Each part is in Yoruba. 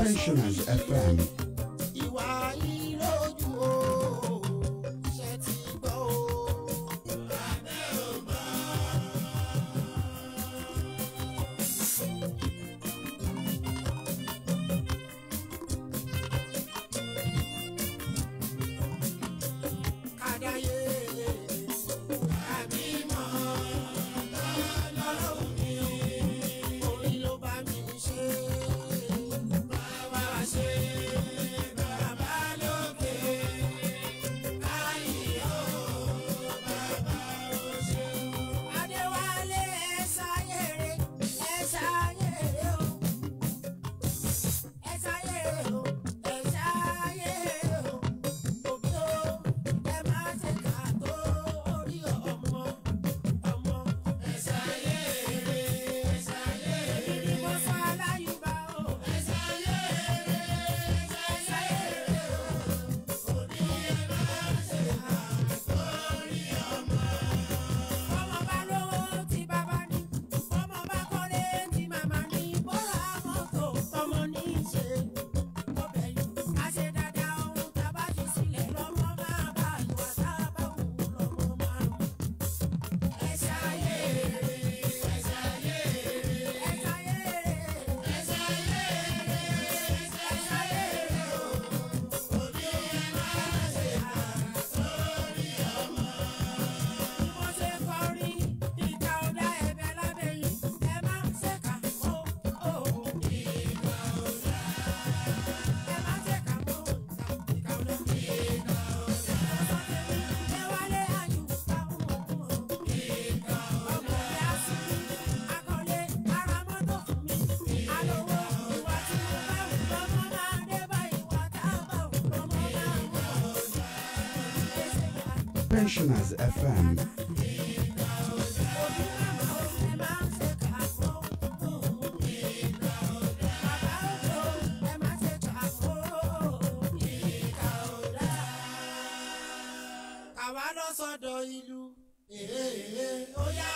Pensioners FM. Ìwà yìí lójú o, ṣe ti gbọ́ o. Abẹ́ ò mọ́. Kàdáyé àbí mọ́ lọ́lọ́run mi, orí ló bá mi ṣe. Bàbá ṣe bàbá lókè, káyọ̀ bàbá ó ṣe. Adéwálé ẹ ṣayẹ̀rẹ̀ o, ẹ ṣayẹ̀rẹ̀ o, ẹ ṣayẹ̀rẹ̀ o. Òbí o, ẹ má ṣe kà tó orí ọmọ. Ẹ ṣayẹ̀rẹ̀, ẹ ṣayẹ̀rẹ̀. Èmi mo sọ aláyùbá o. Ẹ ṣayẹ̀rẹ̀, ẹ ṣayẹ̀rẹ̀ o. Òbí ẹ má ṣe kà tó orí ọmọ. Ọmọ bá lówó tí bàbá ní, ọmọ bá kọ́lé tí màmá ní, bọ́lá mọ́tò tọmọ ní í ṣe. Ọbẹ̀ yìí á ṣe dáadáa, ohun tá a bá fi sílẹ̀ lọ́mọ máa bá ìwà tá a bá wù lọ́mọ máa rùn. Ẹ ṣayẹ̀rẹ̀, ẹ ṣayẹ̀rẹ̀, ẹ ṣayẹ̀rẹ̀, ẹ ṣayẹ̀rẹ̀ o. Òbí ẹ má ṣe kà sórí ọmọ. Bí mo ṣe kọrin, ìka ọ̀dà ẹ̀bẹ̀ lábẹ́ yìí, ẹ má ṣe kà mọ́ o. Ìka ọ̀dà, ẹ má ṣe kà mọ́ o. Ìka ọ̀dà, ìka ọ̀dà. Adéwálé Àyùbá o. Ìka ọ̀dà. Ọmọ ìyá sí mi, akọ́lé ara mọ́tò fún mi. Alówó ìwà tí mo bá wù lọ́mọ máa dé bá ìwà tá a bá wù lọ́mọ máa wù. Pensioners FM. Kàwá lọ sọ́dọ̀ ìlú, ó yá,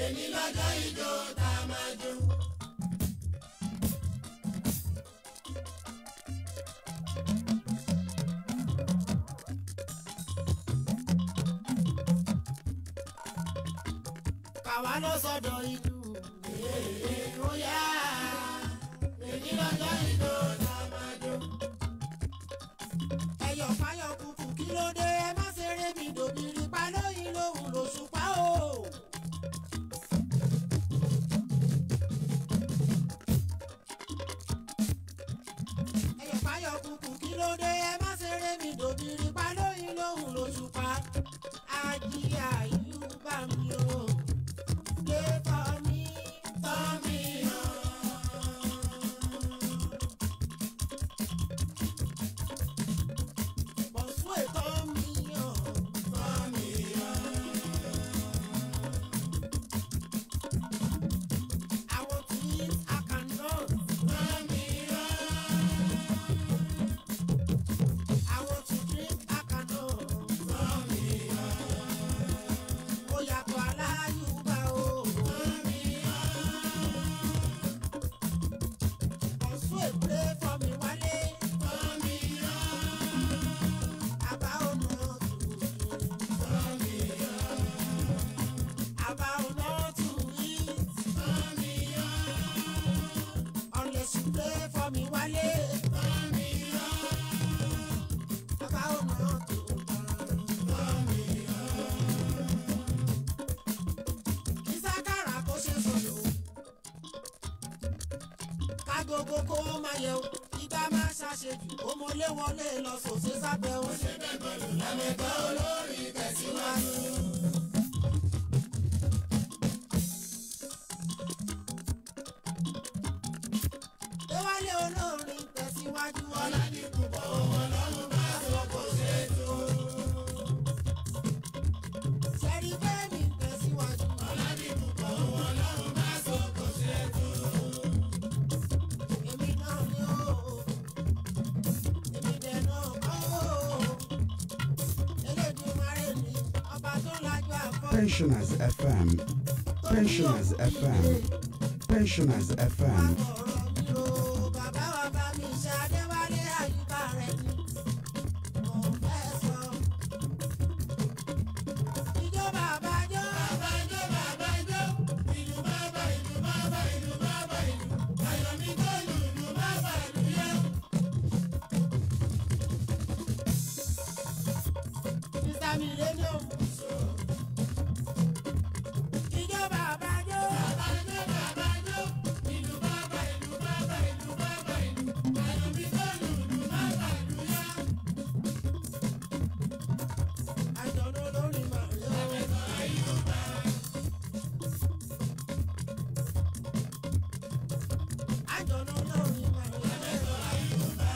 èmi lọ́jọ́ ijó tá a máa jó. Kàwá lọ sọ́dọ̀ ìlú, ó yá, èmi lọ́jọ́ ijó tá a máa jó. Ẹyọ̀ fáyọ̀ kùkù kí ló dé, ẹ má ṣeré mi dòbìrì pa lóyìn lòun lòṣùpá o. Ẹyọ̀ fáyọ̀ kùkù kí ló dé, ẹ má ṣeré mi dòbìrì pa lóyìn lòun lòṣùpá. Ají Àyùbá mi o, lè tọ́ mi o. Bọ̀sùn ètò mi o, àwọn tí a kàn náà, àwọn tí drink a kàn náà. Ó yàtọ̀ Aláyùbá o. Bọ̀sùn èpè fọ́ mi wálé. Àbá ọ̀nà tù àbá ọ̀nà tù yìí. Unless you play for me wálé. Àbá ọ̀nà tù. Ìsákàrà kò ṣe sọ̀rọ̀. Kágogo kó máa yẹ o. Ìgbà máa ṣàṣejù. Ọmọlé wọlé lọ sòṣè sábẹ́ o. Ẹ̀mẹ̀gbẹ́ olórí tẹ̀síwájú. Déwálé olórin tẹ̀síwájú. Ọládìpúpọ̀ Ọlọ́run bá sọ kò ṣe tó. Ṣẹ̀rí bẹ́ẹ̀ni tẹ̀síwájú. Ọládìpúpọ̀ Ọlọ́run bá sọ kò ṣe tó. Èmi náà ni ó, èmi dẹ̀ náà kọ́ ó. Elédùmarè ni ọba tó lájú àfọ́. Pensioners FM. Pensioners FM. Pensioners FM. Ọ̀rọ̀ mi ló bá millennium. Ìjọba àbájọ. Ìlú bàbá ìlú bàbá ìlú bàbá ìlú. Àyùbí tó lùlù bàbá ìlú yá. Àjọ̀dún lórí màrí o. Àbẹ̀tọ̀ Àyùbá. Àjọ̀dún lórí màrí o. Àbẹ̀tọ̀ Àyùbá.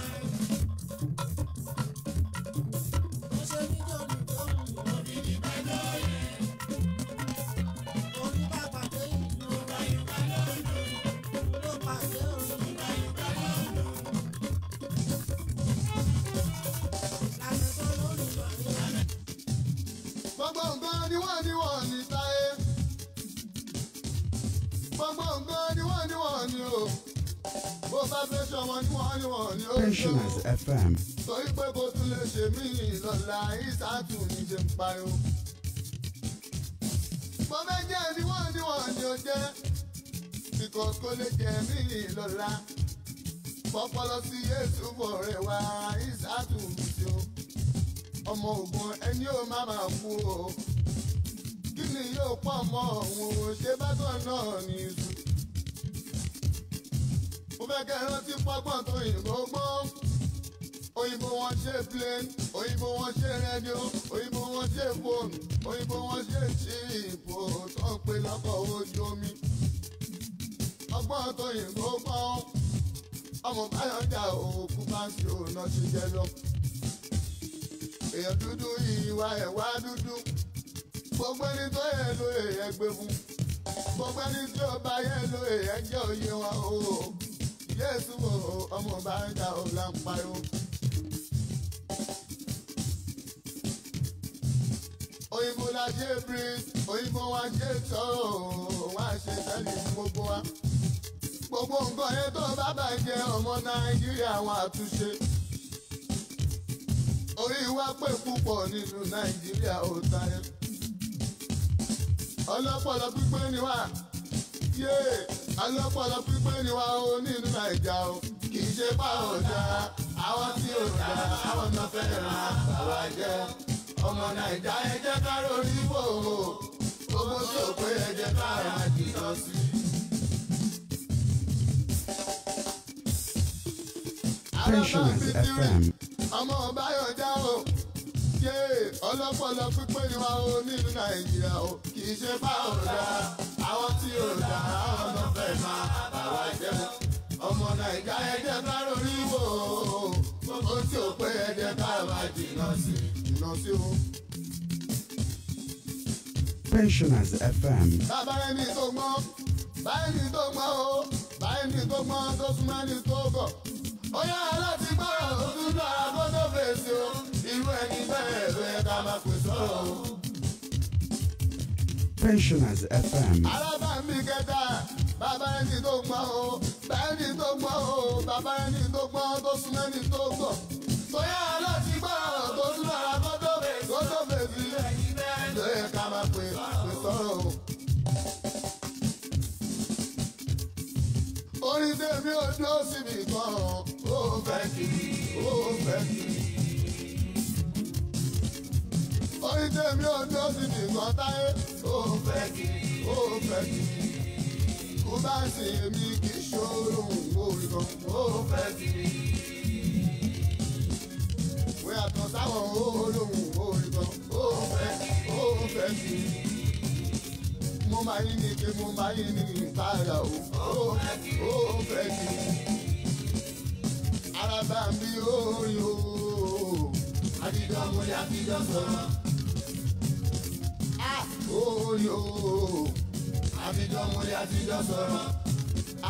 Ó ṣe níjọ́ nìjọ́ nù. Òbí ní bàjọ́ yẹn. Orí bá pàdé ìlú. Àyùbá ló lù. Ló pàdé orí. Àyùbá ló lù. Àbẹ̀tọ̀ lórí màrí o. Gbogbo nǹkan ni wọ́n ní táyé. Gbogbo nǹkan ni wọ́n ní o. Bó bá fẹ́ ṣọmọ ni wọ́n ní o. Pensioners FM. Torí pé kó tún lè ṣe mí lọ́la ìsàtún ní ṣe ń pariwo. Mo fẹ́ jẹ́ ni wọ́n ní o jẹ́. Because kó lè jẹ́ mí lọ́la. Pọ́pọ́lọ́ sí Yéṣu fọ̀rẹ́ wa ìsàtún mi sí o. Ọmọ ògùn ẹni ò má máa kú o. Kí ni yóò pọ̀ mọ́ òun o? Ṣé bákan náà ní ìṣù? Mo fẹ́ kẹ́ rántí pọ́gbọ́n tó yìnbó gbọ́n. Òyìnbó wọn ṣe plane, òyìnbó wọn ṣe rédíò, òyìnbó wọn ṣe fóònù, òyìnbó wọn ṣe ṣíìpù tó ń pè lọ́kọ̀ ojú omi. Ọgbọ́n tó yìnbó gbọ́n. Ọmọ Báyọ̀jà òkú bá ń ṣe òun náà ṣe jẹ lọ. Èèyàn dúdú ìwà ẹ̀wà dúdú. Gbogbo ẹni tó yẹ ló èèyàn gbé fún. Gbogbo ẹni tí ó bá yẹ ló èèyàn jẹ́ òye wọn o. Yéṣu ọmọ Báyọ̀jà ò là ń pariwo. Òyìnbó la ṣe breeze, òyìnbó wa ṣe tọ́ wá ṣe tẹ́lẹ̀ fún gbogbo wa. Gbogbo nǹkan yẹn tó bá bàjẹ́ ọmọ Nàìjíríà wọn àtúnṣe. Orí wa pé púpọ̀ nínú Nàìjíríà ò táyé. Ọlọ́pọlọ pípé ni wá. Ọlọ́pọlọ pípé ni wá o nínú Nàìjà o. Kì í ṣe bá ò dáa, àwọn tí ò dáa, àwọn náà fẹ́ràn àwa jẹ́. Ọmọ Nàìjà ẹ jẹ́ ká lórí wò ó. Gbogbo tí ò pé ẹ jẹ́ ká máa jìnnà sí. Pensioners FM. Ọmọ Báyọ̀jà o. Ọlọ́pọlọ pípé ni wá o nínú Nàìjíríà o. Kì í ṣe bá ò dáa, àwọn tí ò dáa, àwọn náà fẹ́ máa bà wá jẹ́. Ọmọ Nàìjà ẹ jẹ́ ká lórí wò ó. Gbogbo tí ò pé ẹ jẹ́ ká máa jìnnà sí o. Pensioners FM. Bàbá ẹni tó gbọ́n, báyìí tó gbọ́n o, báyìí tó gbọ́n tó súnmọ́ ẹni tó gọ̀. Ó yára láti gbọ́rọ̀ tó tún dára kó tó fèsì o. Irú ẹni bẹ́ẹ̀ ló yẹ ká máa pè sọ̀rọ̀ o. Pensioners FM. Alábàámi kẹta, bàbá ẹni tó gbọ́n o, báyìí tó gbọ́n o, bàbá ẹni tó gbọ́n tó súnmọ́ ẹni tó gọ̀. Ó yára láti gbọ́rọ̀ tó tún dára kó tó fèsì. Ló yẹ ká máa pè sọ̀rọ̀ o. Orí tèmi ò dúró síbi kan, ó fẹ́ kiri, ó fẹ́ kiri. Orí tèmi ò dúró síbi kan táyé, ó fẹ́ kiri, ó fẹ́ kiri. Kó bá ń sìn èmi kì í ṣòro orí kan, ó fẹ́ kiri. Wé àtọ̀ sáwọn olóhùn orí kan, ó fẹ́ kiri. Mo máa yín ní pé mo máa yín ní ìpara o. Ó fẹ́ kí araba ń bí orin o. Àdìjọ́ mo lè àfijọ́ sọ̀rọ̀. Orin o. Àfijọ́ mo lè àfijọ́ sọ̀rọ̀.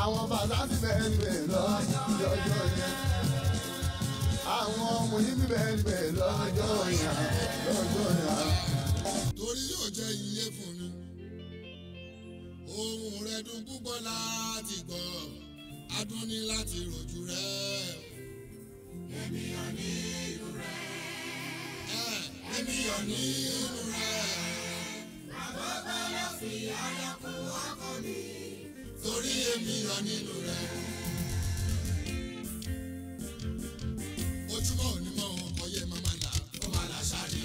Àwọn bàbá ti bẹ̀rẹ̀ níbẹ̀ lọ́jọ́ yẹn. Àwọn ọmọ yìí ti bẹ̀rẹ̀ níbẹ̀ lọ́jọ́ yẹn. Torí yóò jẹ́ iye fún mi. Ohùn rẹ̀ dùn púpọ̀ láti gbọ́, adùn ní láti rojú rẹ̀. Ènìyàn nínú rẹ̀. Ènìyàn nínú rẹ̀. Àgbàgbà ló fi ayọ̀ kún ọkọ mi. Torí ènìyàn nínú rẹ̀. Ojúmọ́ ò ní mọ́ ọkọ̀ yẹ máa là, ó máa là ṣáàdì.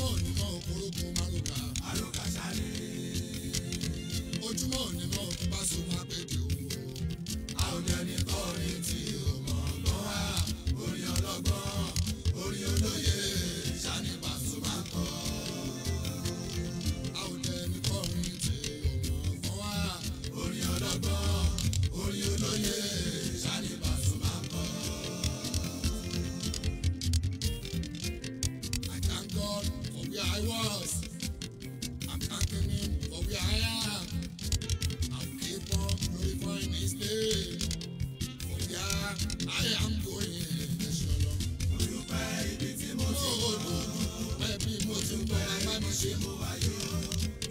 ojúmọ́ ni mọ́ òkúrúkún márùkà. Àròkà ṣáálé. Ojúmọ́ ni mọ́ bá so máa péjọ. Àwọn ẹni kọrin tí o mọ̀ gbọ́n wá. Orin ọlọ́gbọ́n, orin olóye, ṣáni Pasuma kọ. Àwọn ẹni kọrin tí o mọ̀ gbọ́n wá. Orin ọlọ́gbọ́n, orin olóye, ṣáni Pasuma kọ. I thank God for where I was. I'm thanking Him for where I am. I will keep on glorifying His name. For where I am going, Ẹ̀ṣọ́lọ́. Mo dúpẹ́ ibi tí mo ti Mo bọ̀. dúpẹ́ bí mo ti ń bọ̀, bàbá mi ṣe Mo wáyé o.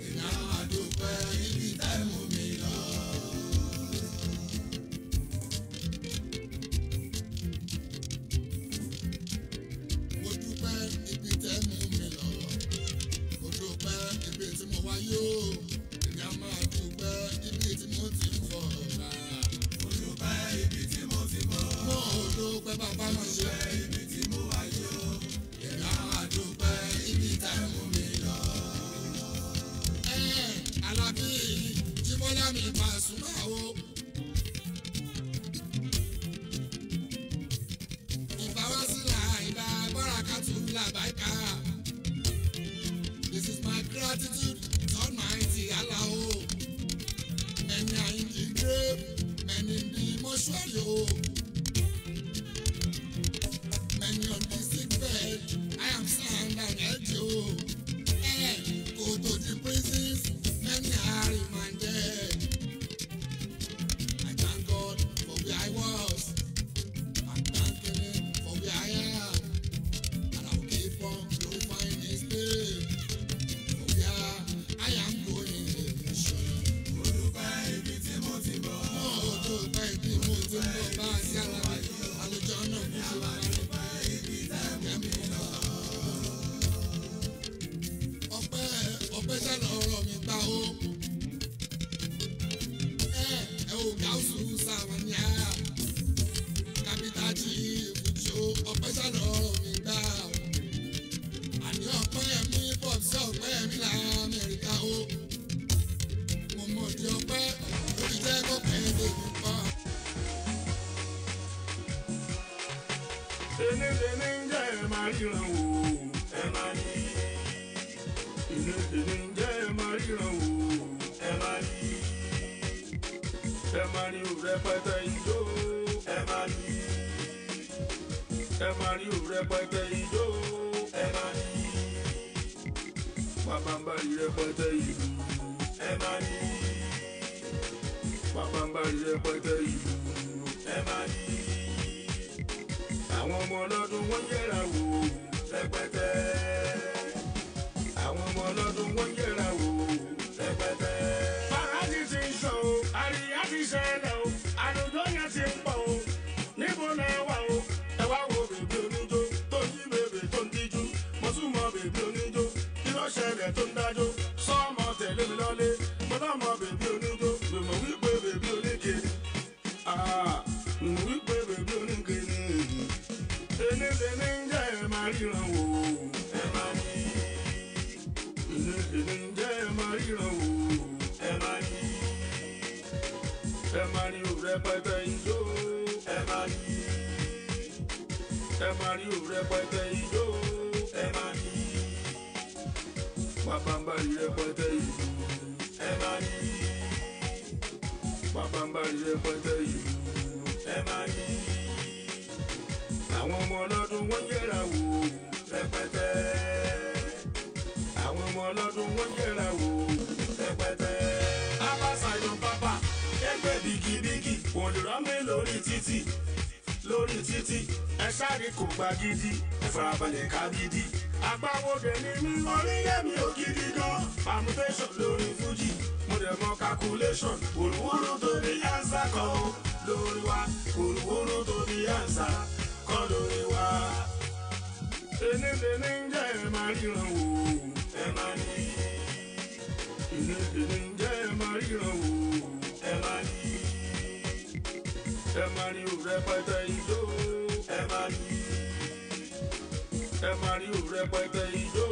Èmi á máa dúpẹ́ ibi tẹ́ mú mi lọ. mo dúpẹ́ ibi tẹ́ mú mi lọ. Mo dúpẹ́ ibi tí mo wáyé o. Èmi á máa dúpẹ́ ibi tí mo ti ń bọ̀ ọ̀la. Mo dúpẹ́ ibi tí mo ti bọ̀. Mo dúpẹ́ bàbá mi ṣe. Ibi tí mo wáyé o. Èmi á máa dúpẹ́ ibi tẹ́ mú mi lọ. Alábí Jíbọ́lá mi Pasuma o. Ìbáwásílà ìbá Bárakátù làbáìkà. This is my gratitude to Almighty Allah o. Many are in the grave, many in the mortuary o. Many on the sick bed, I am sound and healthy o. Go to the prisons, many are remanded. I thank God for where I was. I'm thanking Him for where I am. And I will keep on glorifying His name. For where I am going, Ẹ̀ṣọ́lọ́. Mo dúpẹ́ ibi tí mo ti bọ̀. Mo dúpẹ́ ibi mo ti ń bọ̀ bá a sí àlàyé. Àlejò náà kò ṣe wá ní Ibi tẹ́ mú mi lọ. ọpẹ́ sẹ́nà ọ̀rọ̀ mi gbà ó. Ẹ ò gáúsù sáwọn ní a. Kápítà jí ìbùjọ ọpẹ́ sẹ́nà ọ̀rọ̀ mi gbà ó. Àní ọpẹ́ mi pọ̀ sí ọpẹ́ mi là Amẹ́ríkà ó. Mo mọ̀ di ọpẹ́ lórí jẹ́ kọ́pẹ́ lèmi pa. Ẹni ń jẹ́ ẹ máa ríran wò. Ẹ máa ní, Ẹni ń jẹ́ ẹ máa ríran wò. ẹ máa ní, Ẹ máa rí rẹpẹtẹ ijó. ẹ máa ní, Ẹ máa rí rẹpẹtẹ ijó. ẹ máa ní, Pàpàǹbarì rẹpẹtẹ ìlú. ẹ máa ní, Pàpàǹbarì rẹpẹtẹ ìlú. ẹ máa ní. Àwọn ọmọ ọlọ́dún wọ́n yẹra wò. Rẹpẹtẹ, Àwọn ọmọ ọlọ́dún wọ́n yẹra wò. rẹpẹtẹ. Fàájì ti ń sọ o, àríyá ti ṣẹlẹ̀ o, àlùjọ yẹn ti ń pọ̀ o, níbo lẹ wà o? Ẹ wá wo bèbí oníjó tó yí bèbè tó ń díjú, mo tún mọ bèbí oníjó, kí ló ṣẹlẹ̀ tó ń dájó? Sọ́ọ̀mọ tẹ̀lé mi lọ́lé, mo náà mọ bèbí oníjó, mi mọ̀ wípé bèbí oníke ni. Mi mọ̀ wípé bèbí oníke ni. Ẹni ń jẹ́ ẹ máa ríran wò. Ẹ máa ní, Ẹni ń jẹ́ ẹ máa ríran wò. ẹ máa ní, Ẹ máa rí rẹpẹtẹ ijó. ẹ máa ní, Ẹ máa rí rẹpẹtẹ ijó. ẹ máa ní, Pàpàǹbarì rẹpẹtẹ ìlú. ẹ máa ní, Pàpàǹbarì rẹpẹtẹ ìlú. ẹ máa ní. Àwọn ọmọ ọlọ́dún wọ́n yẹra wò. Rẹpẹtẹ, Àwọn ọmọ ọlọ́dún wọ́n yẹra wò. rẹpẹtẹ. Abáṣayọ̀ bàbá ẹgbẹ́ bigibigi olùrọ̀ mi lórí títì. Lórí títì ẹ sáré kò gba gidi ẹ farabalẹ̀ ká gidi. Agbáwọ̀dẹ ni mí oríyẹ̀mí ò gidi gan. Permutation lórí Fuji mo dẹ̀ mọ calculation. Òrùwúrú tó ní ansa kan o lórí wa. Òrùwúrú tó ní ansa kan lórí wa. Ẹni ń jẹ́ ẹ máa ríran wò. Ẹ máa ní, Ẹni ń jẹ́ ẹ máa ríran wò. ẹ máa ní, Ẹ máa rí rẹpẹtẹ ijó. ẹ máa ní, Ẹ máa rí rẹpẹtẹ ijó.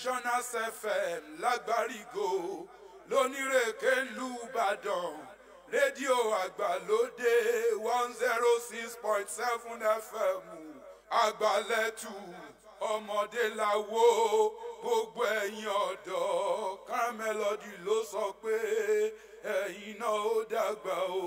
Pensioners FM lágbàrígò lónírèké lùbàdàn rédíò àgbàlódé 106.7 FM àgbàlẹ́tù ọmọdé làwọ̀ gbogbo ẹ̀yin ọ̀dọ́ Karamelody ló sọ pé ẹ̀yin náà ó dàgbà o.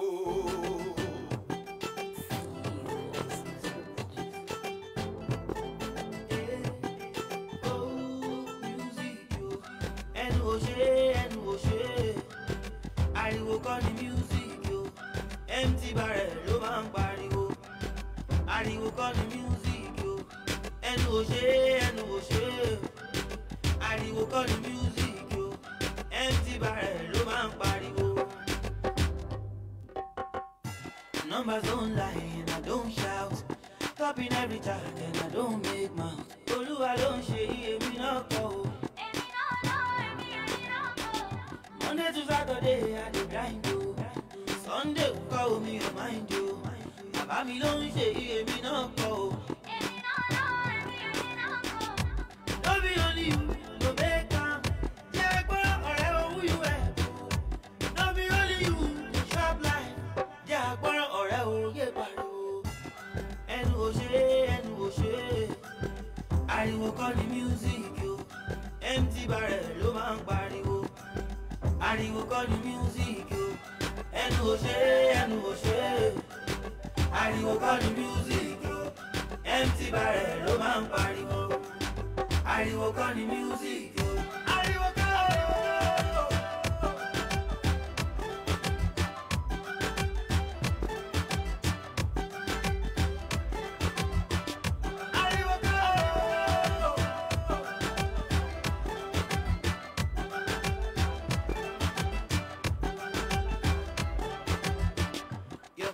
Ariwo kọ́ ni music yo, empty barrel ló máa ń pariwo. Ariwo kọ́ ni music yo, ẹnu ò ṣe. Ariwo kọ́ ni music yo, empty barrel ló máa ń pariwo. Numbers don't lie and I don't shout, topping every chart and I don't make mouth. Olúwa ló ń ṣe èmi náà kọ́ o. Monday to Saturday I dey grind yo, Sunday call me your mind yo. Bàbá mi ló ń ṣe èmi náà kọ́ o. No be only you go make am, jẹ́ gbọ́ ọ̀rẹ́ owó you help. No be only you dey chop life, jẹ́ gbọ́ ọ̀rẹ́ òye pariwo. Ẹnu ò ṣe. Ariwo kọ́ ni music yo, empty barrel ló máa ń pariwo. Ariwo kọ́ ni music yo, ẹnu ò ṣe. Ariwo kọ́ ni music yo, empty barrel ló máa ń pariwo. Ariwo kọ́ ni music yo, ariwo kọ́.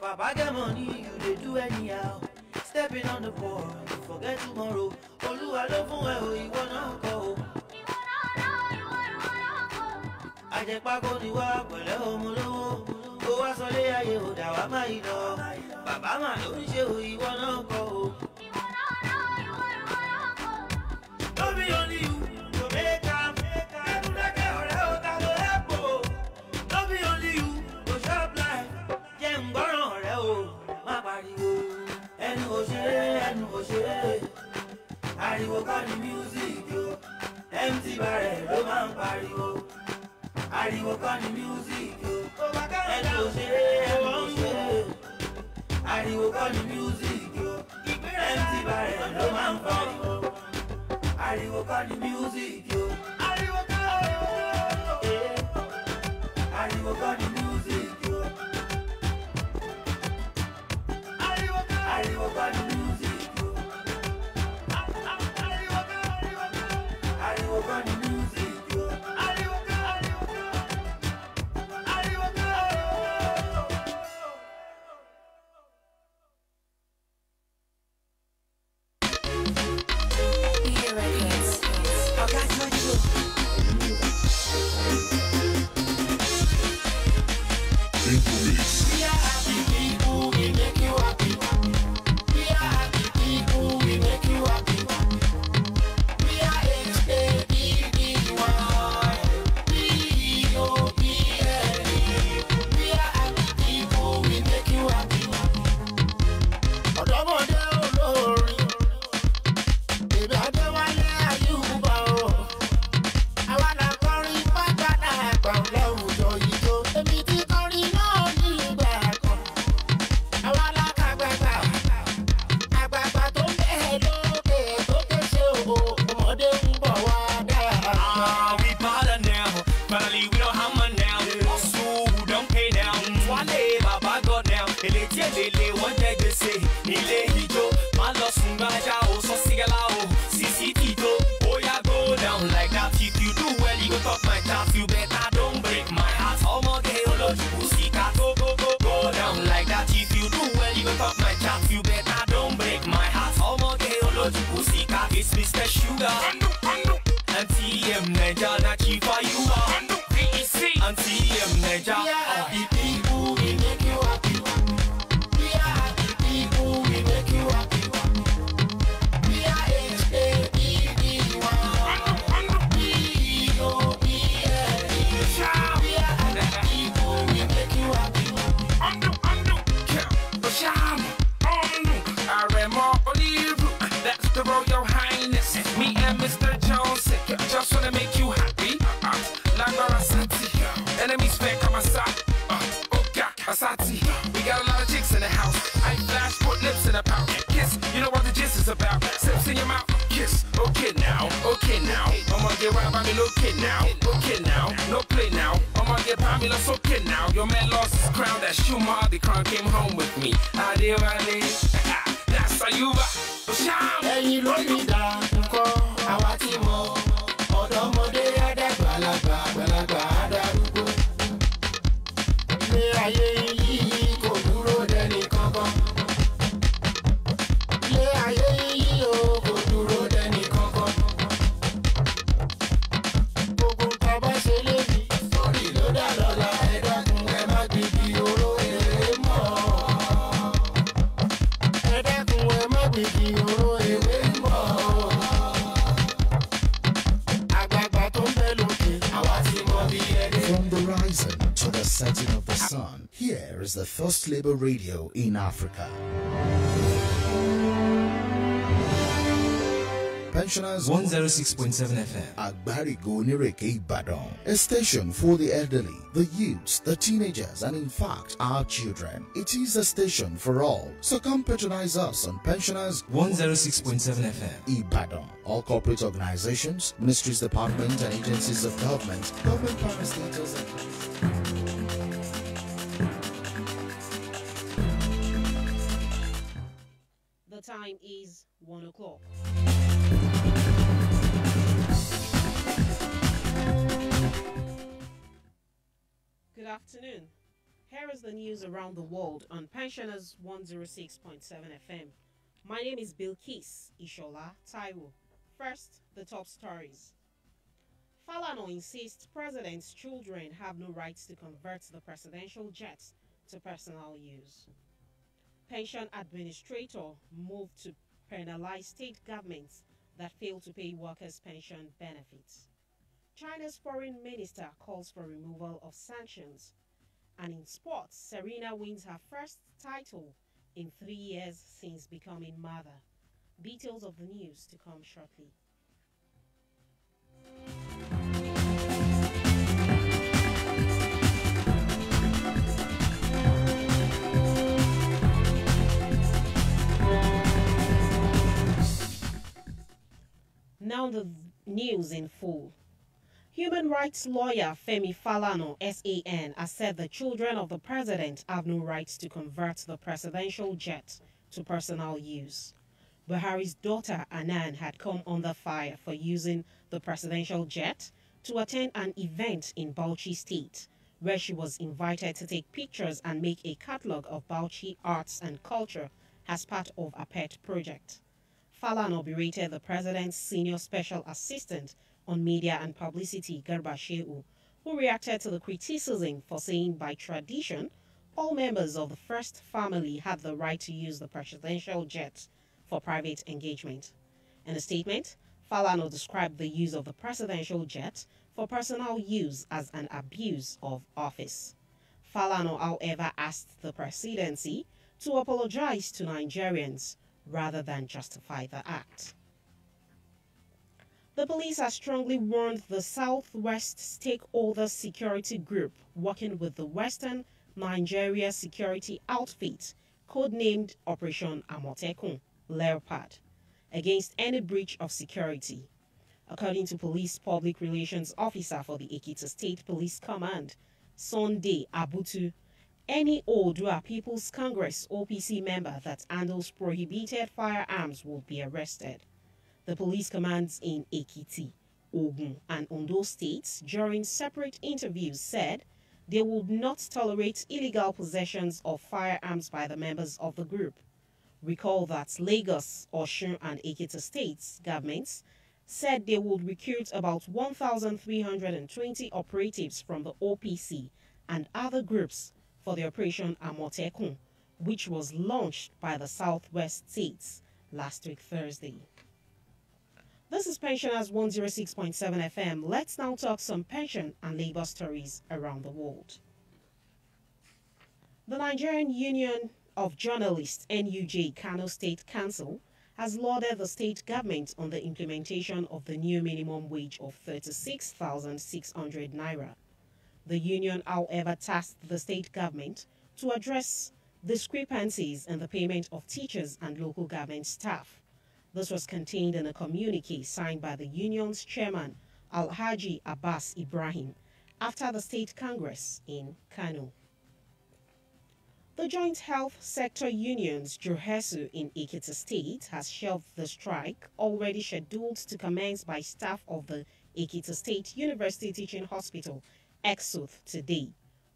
Papa get money, you dey do anyhow. Stepping on the floor, you forget tomorrow. Olúwa ló fún ẹ o, ìwọ náà kọ́ o. Àjẹpákó ni wá pẹ̀lẹ́ ọmọ lówó. Ó wá sọlé ayé ò dà wá máa yí lọ. Bàbá mà ló ń ṣe o, ìwọ náà kọ́ o. No be only you go make am. Ẹ̀kúndẹ́kẹ́ ọ̀rẹ́ ò ta ló ẹ̀ pò. No be only you go chop life. Jẹ́ ń gbọ́ràn ọ̀rẹ́ o, má pariwo. Ẹnu ò ṣe. Ariwo kọ́ ni music yo, empty barrel ló máa ń pariwo. Ariwo kọ́ ni music yo, ẹnu ò ṣe. Ariwo kọ́ ni music yo, empty barrel ló máa ń pariwo. Ariwo kọ́ ni music yo, ariwo kọ́ ni music yo. Ariwo kọ́ ni music yo. Ariwo kọ́ ni music yo. It's Mr. Sugar and TM Naija, na chief for you are and TM Naija. We are happy people, we make you happy. We are happy people, we make you happy. We are HAPPY. We party. We got a lot of chicks in the house. I flash, put lips in a pouch. Kiss, you know what the gist is about. Sips in your mouth, kiss. Okay now, I'ma get right by me, okay now. Okay now, no play now. I'ma get by me, that's okay now. Your man lost his crown, that Shuma, the crown came home with me. I did my name. That's how you shine. ẹ̀yin ló ní dá nǹkan àwa tí mọ̀ ọ̀dọ́mọdé àdàgbàlagbà àgbàlagbà àdàrúgbó. ilé ayé yìí kò dúró dẹni kankan. ilé ayé yìí o kò dúró dẹni kankan. gbogbo nǹkan bá ṣe lébi sórí ló dá lọ́la ẹ dákun ẹ má gbìbí oró èrè mọ́. ẹ dákun ẹ má gbìbí oró èrè mọ́. àgbààgbà tó ń bẹ lókè àwa ti mọ bí ẹni. From the rising to the setting of the sun, here is the first labor radio in Africa. Pensioners 106.7 FM. Agbarigo Nireke Ibadan, a station for the elderly, the youths, the teenagers, and in fact, our children. It is a station for all. So come patronize us on Pensioners 106.7 FM. Ibadan. All corporate organizations, ministries, departments, and agencies of government, government parastatals, and The time is 1 o'clock. Good afternoon. Here is the news around the world on Pensioners 106.7 FM. My name is Bilkis Ishola Taiwo. First, the top stories. Falano insists president's children have no rights to convert the presidential jet to personal use. Pension administrator moved to penalize state governments that fail to pay workers' pension benefits. China's foreign minister calls for removal of sanctions. And in sports, Serena wins her first title in 3 years since becoming mother. Details of the news to come shortly. Now the news in full. Human rights lawyer Femi Falana, SAN, has said the children of the president have no rights to convert the presidential jet to personal use. Buhari's daughter Anan had come under fire for using the presidential jet to attend an event in Bauchi State, where she was invited to take pictures and make a catalogue of Bauchi arts and culture as part of a pet project. Falana berated the president's senior special assistant on media and publicity, Garba Shehu, who reacted to the criticism for saying by tradition, all members of the first family had the right to use the presidential jet for private engagement. In a statement, Falana described the use of the presidential jet for personal use as an abuse of office. Falana, however, asked the presidency to apologize to Nigerians rather than justify the act. The police has strongly warned the Southwest Stakeholder Security Group working with the Western Nigeria Security Outfit, codenamed Operation Amotekun Leopard, against any breach of security. According to Police Public Relations Officer for the Ekiti State Police Command, Sunday Abutu, any Odua People's Congress OPC member that handles prohibited firearms will be arrested. The police commands in Ekiti, Ogun, and Ondo states during separate interviews said they would not tolerate illegal possessions of firearms by the members of the group. Recall that Lagos, Osun, and Ekiti states governments said they would recruit about 1,320 operatives from the OPC and other groups for the Operation Amotekun, which was launched by the Southwest states last week Thursday. This is Pensioners 106.7 FM. Let's now talk some pension and labor stories around the world. The Nigerian Union of Journalists, NUJ Kano State Council, has lauded the state government on the implementation of the new minimum wage of 36,600 naira. The union, however, tasked the state government to address discrepancies in the payment of teachers and local government staff. This was contained in a communique signed by the union's chairman, Alhaji Abbas Ibrahim, after the State Congress in Kano. The Joint Health Sector Union's Johesu in Ekiti State has shelved the strike already scheduled to commence by staff of the Ekiti State University Teaching Hospital, EXUTH, today,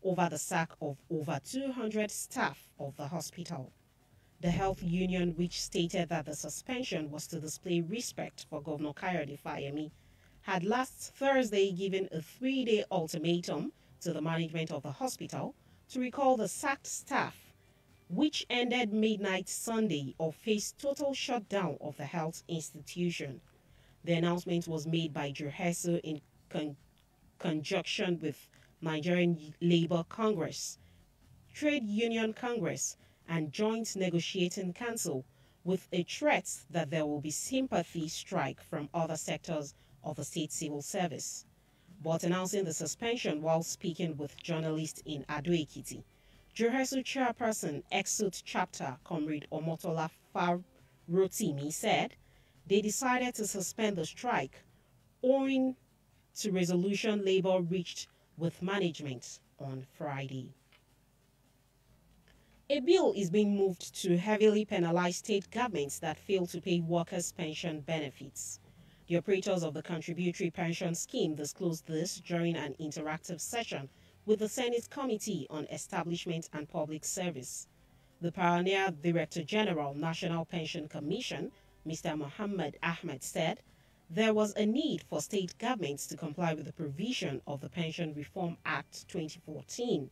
over the sack of over 200 staff of the hospital. The health union, which stated that the suspension was to display respect for Governor Kayode Fayemi, had last Thursday given a 3-day ultimatum to the management of the hospital to recall the sacked staff, which ended midnight Sunday or face total shutdown of the health institution. The announcement was made by Johesu in conjunction with Nigerian Labour Congress, Trade Union Congress, and Joint Negotiating Council, with a threat that there will be sympathy strike from other sectors of the state civil service. But announcing the suspension while speaking with journalists in Ado Ekiti, Johesu chairperson EXUTH chapter Comrade Omotola Farotimi said they decided to suspend the strike owing to resolution Labour reached with management on Friday. A bill is being moved to heavily penalize state governments that fail to pay workers' pension benefits. The operators of the Contributory Pension Scheme disclosed this during an interactive session with the Senate Committee on Establishment and Public Service. The pioneer Director General, National Pension Commission, Mr. Mohammed Ahmed, said there was a need for state governments to comply with the provision of the Pension Reform Act 2014.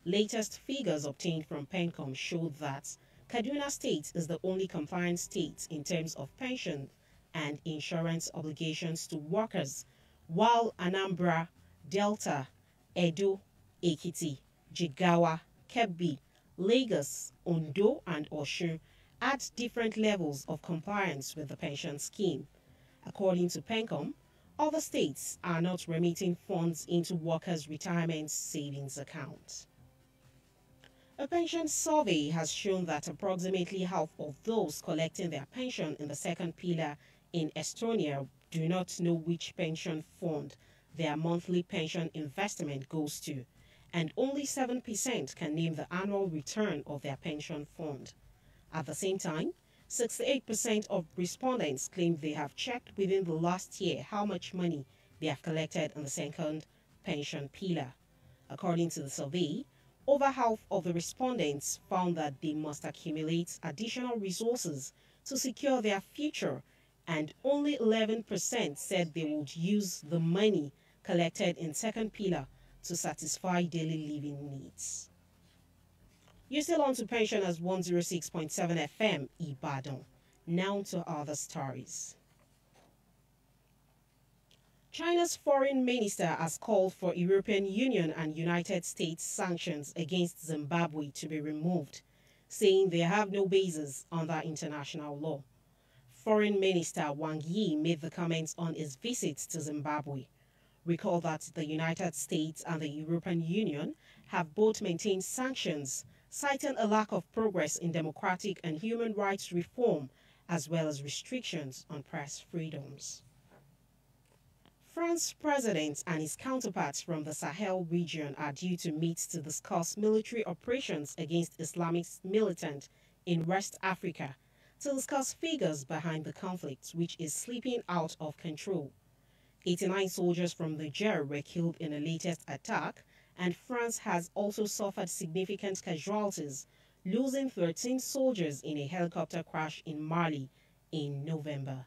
Latest figures obtained from PENCOM showed that Kaduna State is the only compliant state in terms of pension and insurance obligations to workers, while Anambra, Delta, Edo, Ekiti, Jigawa, Kebbi, Lagos, Ondo, and Osun at different levels of compliance with the pension scheme. According to PENCOM, other states are not remitting funds into workers' retirement savings accounts. A pension survey has shown that approximately half of those collecting their pension in the second pillar in Estonia do not know which pension fund their monthly pension investment goes to, and only 7% can name the annual return of their pension fund. At the same time, 68% of respondents claim they have checked within the last year how much money they have collected in the second pension pillar. According to the survey, over half of the respondents found that they must accumulate additional resources to secure their future, and only 11% said they would use the money collected in second pillar to satisfy daily living needs. You're still on to Pensioners 106.7 FM Ibadan. Now to other stories. China's foreign minister has called for European Union and United States sanctions against Zimbabwe to be removed, saying they have no basis under international law. Foreign Minister Wang Yi made the comments on his visit to Zimbabwe. Recall that the United States and the European Union have both maintained sanctions, citing a lack of progress in democratic and human rights reform, as well as restrictions on press freedoms. France's president and his counterparts from the Sahel region are due to meet to discuss military operations against Islamic militants in West Africa, to discuss figures behind the conflict, which is slipping out of control. 89 soldiers from Niger were killed in the latest attack, and France has also suffered significant casualties, losing 13 soldiers in a helicopter crash in Mali in November.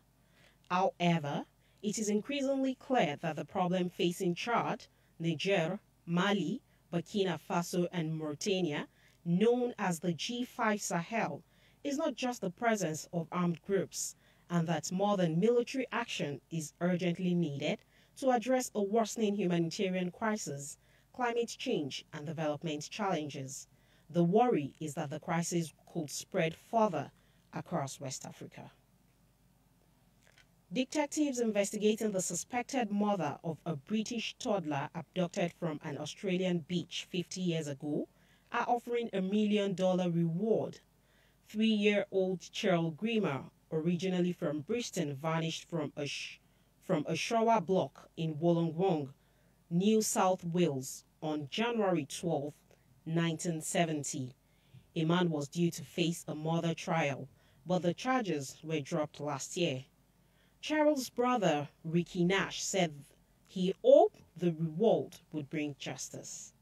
However, it is increasingly clear that the problem facing Chad, Niger, Mali, Burkina Faso, and Mauritania, known as the G5 Sahel, is not just the presence of armed groups, and that more than military action is urgently needed to address a worsening humanitarian crisis, climate change, and development challenges. The worry is that the crisis could spread further across West Africa. Detectives investigating the suspected mother of a British toddler abducted from an Australian beach 50 years ago are offering $1 million reward. 3-year-old Cheryl Grimmer, originally from Bristol, vanished from a Showa block in Wollongong, New South Wales on January 12, 1970. A man was due to face a murder trial, but the charges were dropped last year. Cheryl's brother, Ricky Nash, said he hoped the reward would bring justice.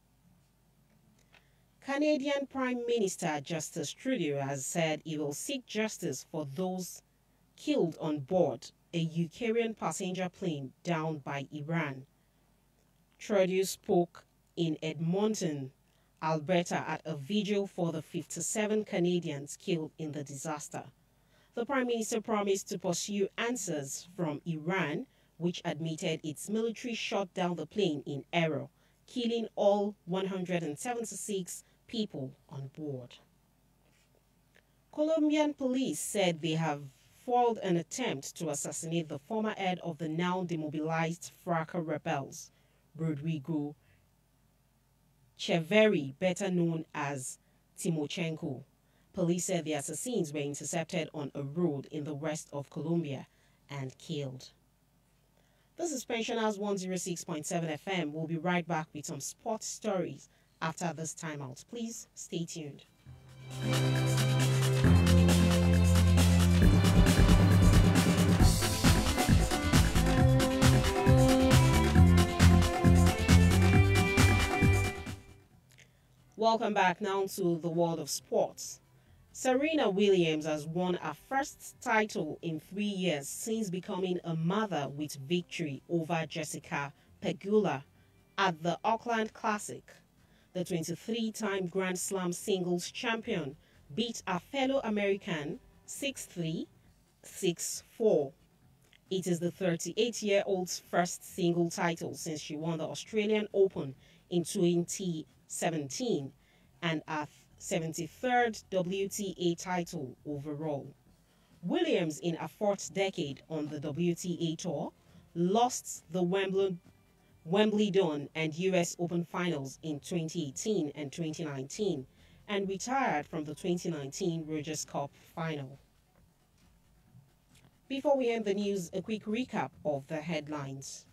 Canadian Prime Minister Justin Trudeau has said he will seek justice for those killed on board a Ukrainian passenger plane downed by Iran. Trudeau spoke in Edmonton, Alberta, at a vigil for the 57 Canadians killed in the disaster. The Prime Minister promised to pursue answers from Iran, which admitted its military shot down the plane in error, killing all 176 people on board. Colombian police said they have foiled an attempt to assassinate the former head of the now demobilized FARC rebels, Rodrigo Cheverry, better known as Timochenko. Police said the assassins were intercepted on a road in the west of Colombia and killed. This is Pensioners 106.7 FM. We'll be right back with some sports stories after this timeout. Please stay tuned. Welcome back now to the world of sports. Serena Williams has won her first title in 3 years since becoming a mother with victory over Jessica Pegula at the Auckland Classic. The 23-time Grand Slam singles champion beat her fellow American 6-3, 6-4. It is the 38-year-old's first single title since she won the Australian Open in 2017 and her 73rd WTA title overall. Williams, in her fourth decade on the WTA Tour, lost the Wimbledon and US Open finals in 2018 and 2019 and retired from the 2019 Rogers Cup final. Before we end the news, a quick recap of the headlines.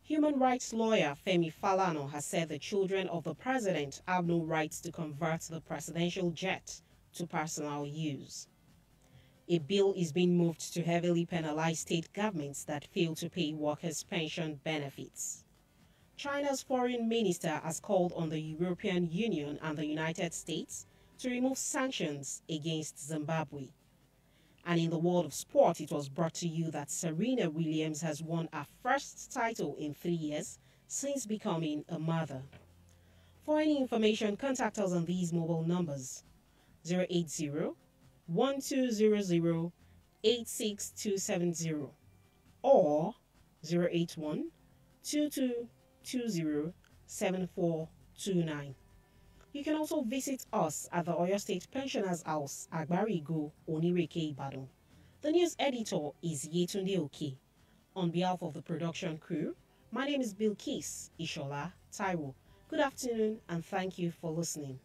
Human rights lawyer Femi Falana has said the children of the president have no rights to convert the presidential jet to personal use. A bill is being moved to heavily penalize state governments that fail to pay workers' pension benefits. China's foreign minister has called on the European Union and the United States to remove sanctions against Zimbabwe. And in the world of sport, it was brought to you that Serena Williams has won her first title in 3 years since becoming a mother. For any information, contact us on these mobile numbers: 080-1200-86270 or 081-2220-7429. You can also visit us at the Oyo State Pensioners House, Agbarigo, Onireke, Ibadan. The news editor is Yetunde Oke. On behalf of the production crew, my name is Bilkis Ishola Taiwo. Good afternoon and thank you for listening.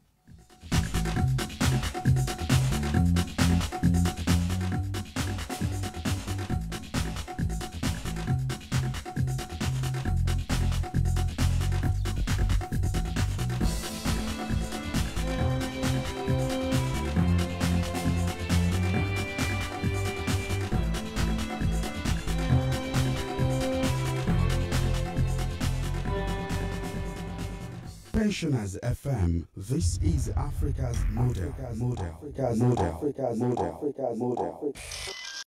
Pensioners FM. This is Africa's model.